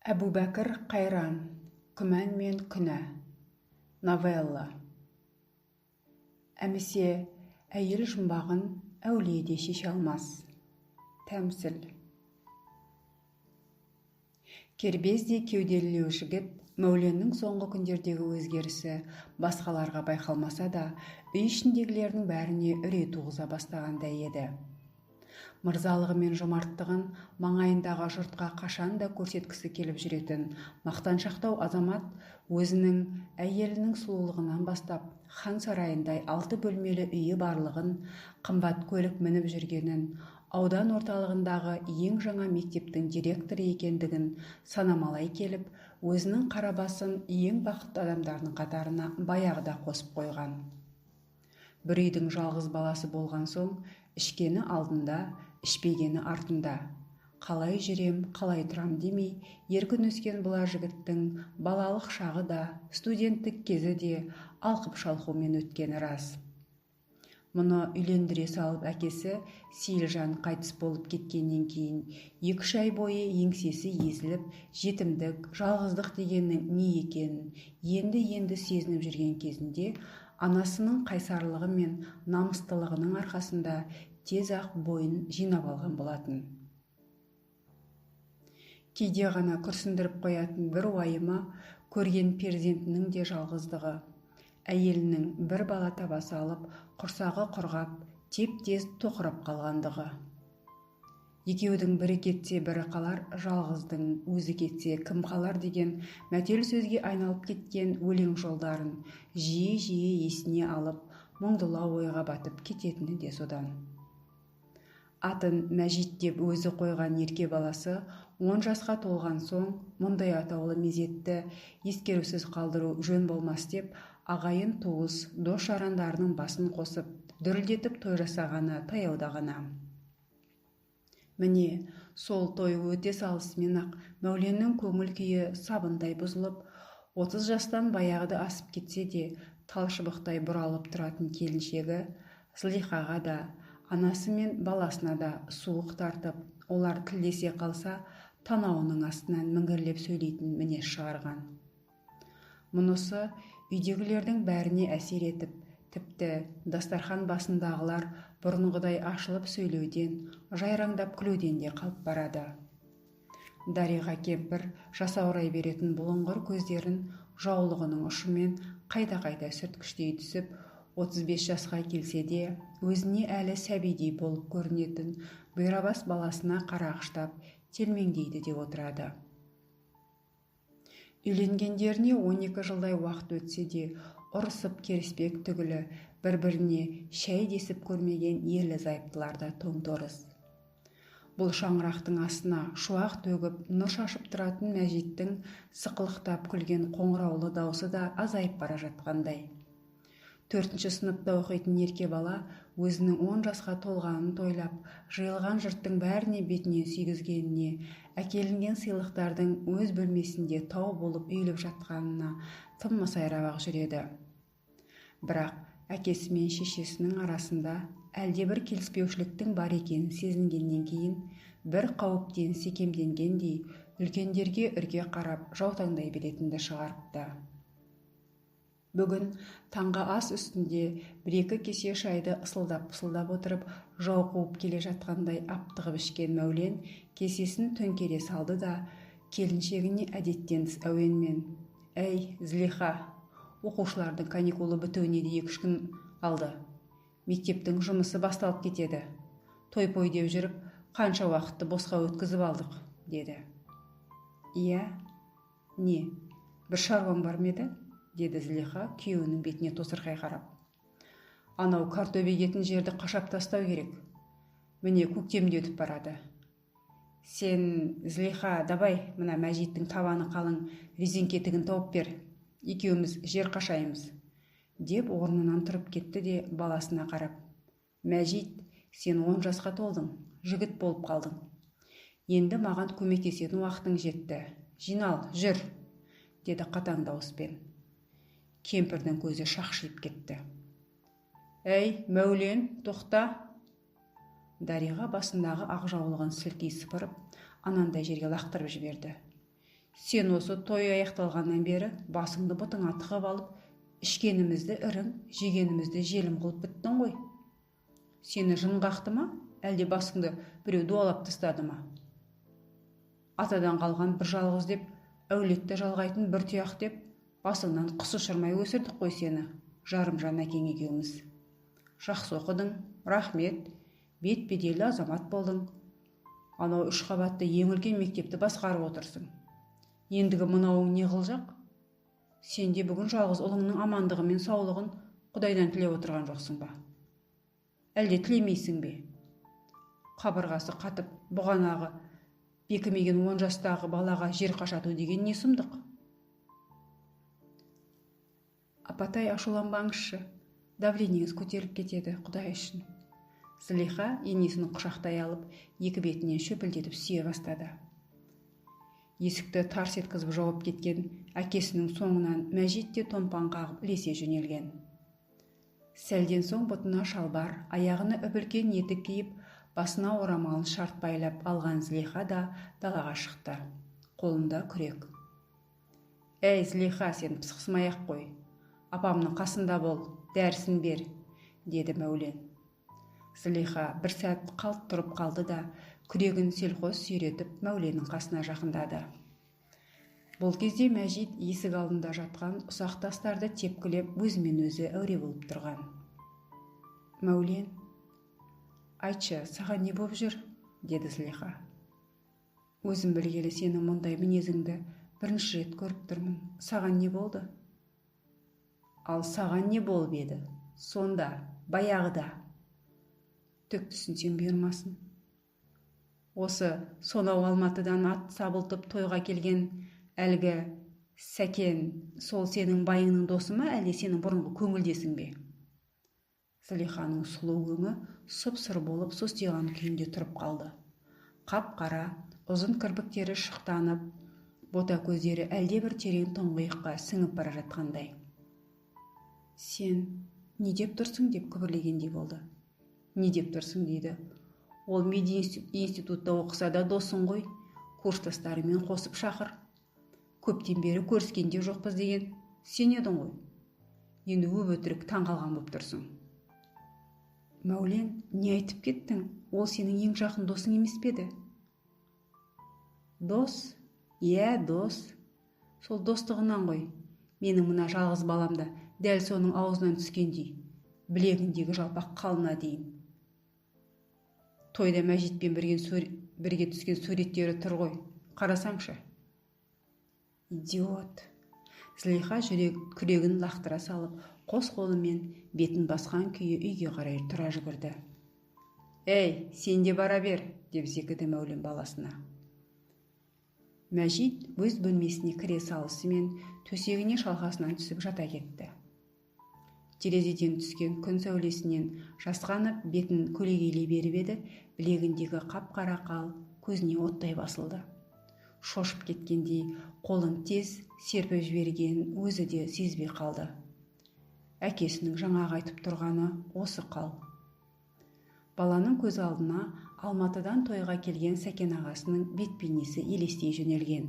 Әбубәкір Қайран, Күмән мен күнә. Новелла. Әмісе әйел жұмбағын әулие де шеше алмас. Тәмсіл. Кербезде кеуделілеу жігіт Мәуленнің соңғы күндердегі өзгерісі басқаларға байқалмаса да, үй ішіндегілердің бәріне үрей туғыза бастағандай еді. Мырзалығы мен жомарттығын маңайындағы жұртқа қашан да көрсеткісі келіп жүретін мақтаншақтау азамат өзінің әйелінің сұлулығынан бастап хан сарайындай 6 бөлмелі үйі барлығын, қымбат көлік мініп жүргенін, аудан орталығындағы ең жаңа мектептің директоры екендігін санамалай келіп, өзінің қарабасын ең бақытты адамдардың қатарына баяғыда қосып қойған. Бір үйдің жалғыз баласы болған соң, ішкені алдында, ішпегені артында. Қалай жүрем, қалай тұрам демей, еркін өскен бұла жігіттің балалық шағы да, студенттік кезі де алқып-шалқумен өткені рас. Мұны үйлендіре салып әкесі Сейілжан қайтыс болып кеткеннен кейін 2 ай бойы еңсесі езіліп, жетімдік, жалғыздық дегеннің не екенін енді сезініп жүрген кезінде анасының қайсарлығы мен намыстылығының арқасында тез-ақ бойын жинап алған болатын. Кейде ғана күрсіндіріп қоятын бір уайымы көрген перзентінің де жалғыздығы, әйелінің бір бала таба салып, құрсағы құрғап, теп-тез тоқырап қалғандығы. Екеудің бірі кетсе бірі қалар, жалғыздың өзі кетсе кім қалар деген мәтел сөзге айналып кеткен өлең жолдарын жиі есіне алып, мұңдылау ойға батып кететіні де содан. Атын Мәжит деп өзі қойған ерке баласы 10 жасқа толған соң мұндай атаулы мезетті ескерусіз қалдыру жөн болмас деп, ағайын туыс, дос-жарандарының басын қосып, дүрілдетіп той жасағаны таяуда ғана. Міне, сол той өте салысымен-ақ Мәуленнің көңіл күйі сабындай бұзылып, 30 жастан баяғыда асып кетсе де, талшыбықтай бұралып тұратын келіншегі Зылихаға да, анасы мен баласына да суық тартып, олар тілдесе қалса, танауының астынан міңгірлеп сөйлейтін мінез шығарған. Мұнысы үйдегілердің бәріне әсер етіп, тіпті дастархан басындағылар бұрынғыдай ашылып сөйлеуден, жайраңдап күлуден де қалып барады. Дариға кемпір жасаурай беретін бұлыңғыр көздерін жаулығының ұшымен қайта сүрткіштей түсіп, 35 жасқа келсе де, өзіне әлі сәбидей болып көрінетін бұйрабас баласына қарағыштап, телмеңдейді деп отырады. Үйленгендеріне 12 жылдай уақыт өтсе де, ұрысып керіспек түгілі бір-біріне шәй десіп көрмеген ерлі-зайыптыларда тоң-торыс. Бұл шаңырақтың астына шуақ төгіп, нұр шашып тұратын Мәжиттің сықылықтап күлген қоңыраулы даусы да азайып бара жатқандай. 4-ші сыныпта оқитын ерке бала өзінің 10 жасқа толғанын тойлап, жиылған жұрттың бәріне бетінен сүйгізгеніне, әкелінген сыйлықтардың өз бөлмесінде тау болып үйіліп жатқанына тым масайрап жүреді. Бірақ әкесі мен шешесінің арасында әлдебір келіспеушіліктің бар екенін сезінгеннен кейін, бір қауіптен секемденгендей, үлкендерге үрке қарап, жаутаңдай беретінді шығарыпты. Бүгін таңғы ас үстінде 1-2 кесе шайды ысылдап отырып, жау қуып келе жатқандай аптығып ішкен Мәулен кесесін төңкере салды да, келіншегіне әдеттен тыс әуенмен: «Әй, Зылиха, оқушылардың каникулы бітуіне де 2-3 күн алды. Мектептің жұмысы басталып кетеді. Той-пой деп жүріп, қанша уақытты босқа өткізіп алдық», деді. «Иә, не, бір шаруам бар ма еді?» деді Зылиха күйеуінің бетіне тосырқай қарап. «Анау картоп егетін жерді қашап тастау керек. Міне көктемде өтіп барады. Сен, Зылиха, давай, мына Мәжиттің табаны қалың резеңке-тігін тауып бер. Екеуміз жер қашаймыз», деп орнынан тұрып кетті де баласына қарап: «Мәжит, сен 10 жасқа толдың, жігіт болып қалдың. Енді маған көмектесетін уақытың жетті. Жинал, жүр», деді қатаң дауыспен. Кемпірдің көзі шақшиып кетті. «Әй, Мәулен, тоқта!» Дариға басындағы ақ жаулығын сілкей сыпырып, анандай жерге лақтырып жіберді. Сен осы той аяқталғаннан бері басыңды бұтыңа тығып алып, ішкенімізді ірің, жегенімізді желім қылып біттің ғой. Сені жын қақты ма, әлде басыңды біреу дуалап тастады ма? Атадан қалған бір жалғыз деп, әулетті жалғайтын бір тұяқ деп, басыңнан құс ұшырмай өсірдік қой сені, жарымжан әкең екеуміз. Жақсы оқыдың, рахмет, бет-беделі азамат болдың. Анау 3 қабатты ең үлкен мектепті басқарып отырсың. Ендігі мынауың не қылжақ? Сен де бүгін жалғыз ұлыңның амандығы мен саулығын Құдайдан тілеп отырған жоқсың ба? Әлде тілемейсің бе? Қабырғасы қатып, бұғанағы бекімеген 10 жастағы балаға жер қашату деген не сұмдық? Апатай, ашуланбаңызшы, давлениеңіз көтеріліп кетеді, Құдай үшін. Зылиха енесін құшақтай алып, екі бетінен шөпілдетіп сүйе бастады. Есікті тарс еткізіп жауып кеткен әкесінің соңынан Мәжит те томпан қағып ілесе жөнелген. Сәлден соң бұтына шалбар, аяғына үбілген етік киіп, басына орамалын шарт байлап алған Зылиха да далаға шықты. Қолында күрек. Әй, Зылиха, сен пысқысмай-ақ қой. Апамның қасында бол, дәрісін бер, деді Мәулен. Зылиха бір сәт қалт тұрып қалды да, күрегін селқос сүйретіп Мәуленнің қасына жақындады. Бұл кезде Мәжит есік алдында жатқан ұсақ тастарды тепкілеп өзімен өзі әуре болып тұрған. Мәулен, айтшы, саған не болып жүр? Деді Зылиха. Өзім білгелі сенің мұндай мінезіңді бірінші рет көріп тұрмын. Саған не болды? Ал саған не болып еді? Сонда, баяғыда. Түк түсінсең бұйырмасын. Осы сонау Алматыдан ат сабылтып тойға келген әлгі Сәкен, сол сенің байыңның досы ма, әлде сенің бұрынғы көңілдесің бе? Зылиханың сұлу өңі сұп-сұр болып состиған күйінде тұрып қалды. Қап-қара, ұзын кірпіктері шықтанып, бота көздері әлде бір терең тұңғиыққа сіңіп бара жатқандай. Сен не деп тұрсың деп күбірлегендей болды. Не деп тұрсың дейді. Ол мединститутта оқыса да досың ғой, курстастарымен қосып шақыр. Көптен бері көріскенде жоқпыз деген сен едің ғой. Енді өбөтірік таң қалған болып тұрсың. Мәулен, не айтып кеттің? Ол сенің ең жақын досың емес пе еді? Дос? Иә, дос. Сол достығынан ғой. Менің мына жалғыз баламда дәл соның аузынан түскендей, білегіндегі жалпақ қалына дейін. Тойда Мәжитпен бірге түскен суреттері тұр ғой. Қарасаңшы. Идиот. Зылиха күрегін лақтыра салып, қос қолымен бетін басқан күйі үйге қарай тұра жүгірді. Әй, сен де бара бер, деп зекіді Мәулен баласына. Мәжит өз бөлмесіне кіре салысымен төсегіне шалқасынан түсіп жата кетті. Терезеден түскен күн сәулесінен жасқанып, бетін көлегейлей беріп еді, білегіндегі қап-қара қал көзіне оттай басылды. Шошып кеткендей, қолын тез серпіп жіберген өзі де сезбей қалды. Әкесінің жаңағы айтып тұрғаны осы қал. Баланың көз алдына Алматыдан тойға келген Сәкен ағасының бет-бейнесі елестей жөнелген.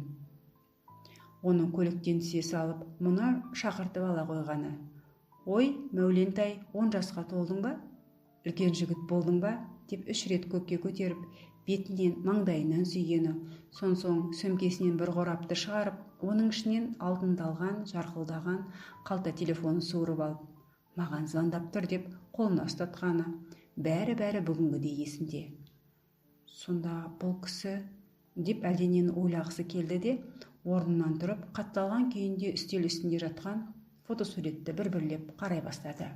Оның көліктен түсе салып, мұны шақыртып ала қойғаны. Ой, Мәулентай, 10 жасқа толдың ба? Үлкен жігіт болдың ба? Деп 3 рет көкке көтеріп, бетінен, маңдайынан сүйгені, соң сөмкесінен бір қорапты шығарып, оның ішінен алтындалған, жарқылдаған қалта телефоны суырып алып, маған звондап тұр деп қолына ұстатқаны, бәрі бүгінгідей есінде. Сонда бұл кісі деп әлденені ойлағысы келді де, орнынан тұрып, қатталған күйінде үстел үстінде жатқан фотосуретті бір-бірлеп қарай бастады.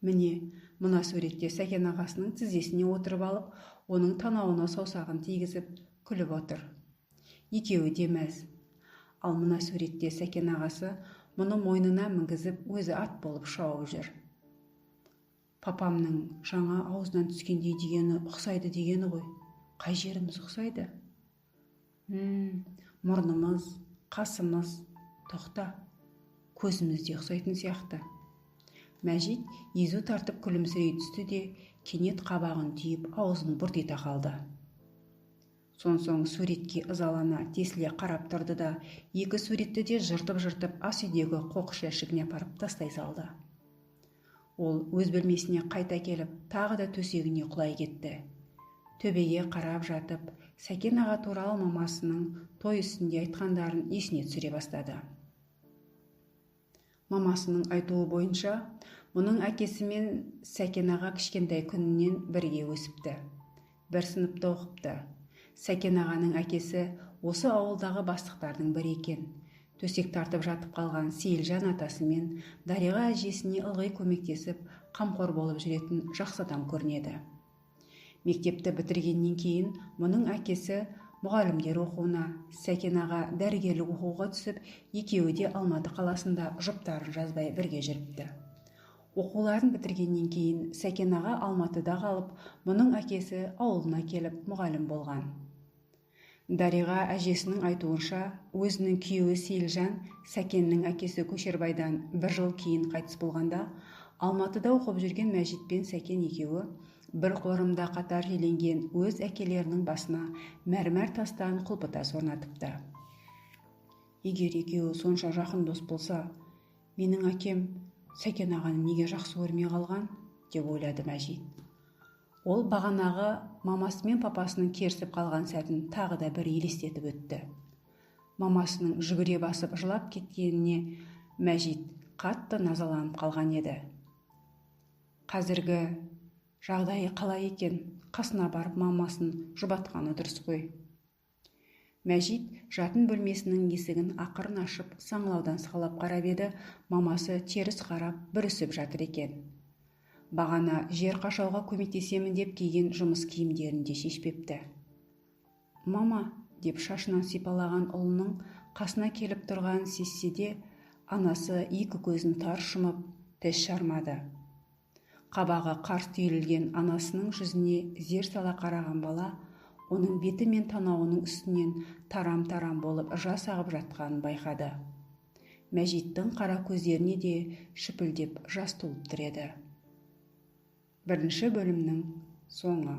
Міне, мына суретте Сәкен ағасының тізесіне отырып алып, оның танауына саусағын тигізіп, күліп отыр. Екеуі де мәз. Ал мына суретте Сәкен ағасы мұны мойнына мінгізіп, өзі ат болып шауып жүр. Папамның жаңа аузынан түскендей дегені ұқсайды дегені ғой. Қай жеріміз ұқсайды? Мұрнымыз, қасымыз, тоқта, көзімізде ұқсайтын сияқты. Мәжит езу тартып күлімсірей түсті де, кенет қабағын түйіп, аузын бұртита қалды. Сонсоң суретке ызалана тесіле қарап тұрды да, екі суретті де жыртып ас үйдегі қоқыс жәшігіне апарып тастай салды. Ол өз бөлмесіне қайта келіп, тағы да төсегіне құлай кетті. Төбеге қарап жатып, Сәкен аға туралы мамасының той үстінде айтқандарын есіне түсіре бастады. Мамасының айтуы бойынша, мұның әкесі мен Сәкен аға кішкентай күнінен бірге өсіпті. Бір сыныпта оқыпты. Сәкен ағаның әкесі осы ауылдағы бастықтардың бірі екен. Төсек тартып жатып қалған Сейілжан атасы мен Дариға әжесіне ылғи көмектесіп, қамқор болып жүретін жақсы адам көрінеді. Мектепті бітіргеннен кейін мұның әкесі мұғалімдер оқуына, Сәкен аға дәрігерлік оқуға түсіп, екеуі де Алматы қаласында жұптарын жазбай бірге жүріпті. Оқуларын бітіргеннен кейін Сәкен аға Алматыда қалып, мұның әкесі ауылына келіп мұғалім болған. Дариға әжесінің айтуынша, өзінің күйеуі Сейілжан Сәкеннің әкесі Көшербайдан бір жыл кейін қайтыс болғанда, Алматыда оқып жүрген Мәжит пен Сәкен екеуі бір қорымда қатар желенген өз әкелерінің басына мәрмәр тастан құлпытас орнатыпты. Егер екеуі сонша жақын дос болса, менің әкем Сәкен ағаны неге жақсы көрмей қалған, деп ойлады Мәжит. Ол бағанағы мамасы мен папасының керісіп қалған сәтін тағы да бір елестетіп өтті. Мамасының жүгіре басып жылап кеткеніне Мәжит қатты назаланып қалған еді. Қазіргі жағдайы қалай екен, қасына барып мамасын жұбатқаны дұрыс қой. Мәжит жатын бөлмесінің есігін ақырын ашып, саңлаудан сығалап қарап еді, мамасы теріс қарап бүрісіп жатыр екен. Бағана жер қашауға көмектесемін деп киген жұмыс киімдерін де шешпепті. Мама, деп шашынан сипалаған ұлының қасына келіп тұрғанын сезсе де, анасы екі көзін тарс жұмып, тіс жармады. Қабағы қарс түйілген анасының жүзіне зер сала қараған бала, оның беті мен танауының үстінен тарам-тарам болып жас ағып жатқанын байқады. Мәжиттің қара көздеріне де шүпілдеп жас толып тұр еді. Бірінші бөлімнің соңы.